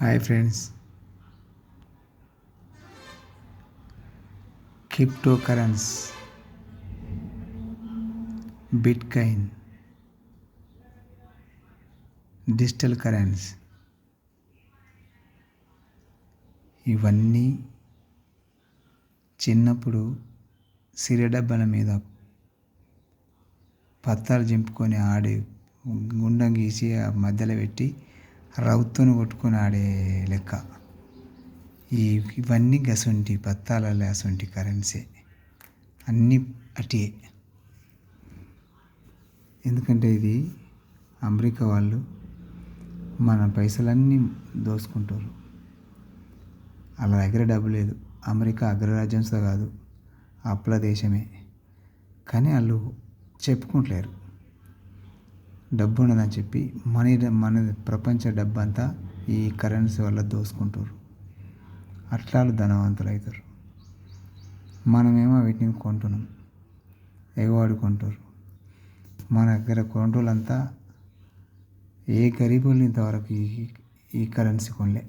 Hi friends, crypto currency, bitcoin, digital currency ఇవన్నీ చిన్నప్పుడు సిరడబ్బల మీద పత్తాలు చింపుకొని ఆడే, గుండం గీసి ఆ మధ్యలో పెట్టి రౌతును కొట్టుకొని ఆడే లెక్క. ఇవన్నీ గసొంటి పత్తాలలో అసొంటి కరెన్సీ అన్నీ అటియే. ఎందుకంటే ఇది అమెరికా వాళ్ళు మన పైసలన్నీ దోసుకుంటారు. వాళ్ళ దగ్గర డబ్బు లేదు. అమెరికా అగ్రరాజ్యంతో కాదు, అప్పుల దేశమే. కానీ వాళ్ళు చెప్పుకుంటలేరు డబ్బు ఉన్నదని చెప్పి. మన ప్రపంచ డబ్బు అంతా ఈ కరెన్సీ వల్ల దోసుకుంటారు. అట్లా ధనవంతులు అవుతారు. మనమేమో వీటిని కొంటున్నాం, ఎగవాడు కొంటారు. మన దగ్గర కొనుటోళ్ళంతా ఏ గరీబులు ఇంతవరకు ఈ కరెన్సీ కొనలే.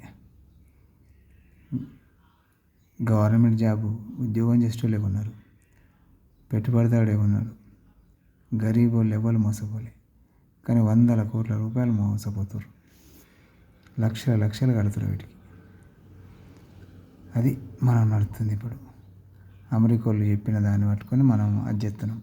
గవర్నమెంట్ జాబు ఉద్యోగం చేసేటోళ్ళే కొన్నారు, పెట్టుబడిదారుడే కొన్నాడు. గరీబ్ వాళ్ళు ఎవరు మోసపోలే. కానీ వందల కోట్ల రూపాయలు మోసపోతారు, లక్షలు కడుతున్నారు వీటికి. అది మనం నడుస్తుంది ఇప్పుడు. అమెరికా వాళ్ళు చెప్పిన దాన్ని పట్టుకొని మనం అది చేస్తున్నాం.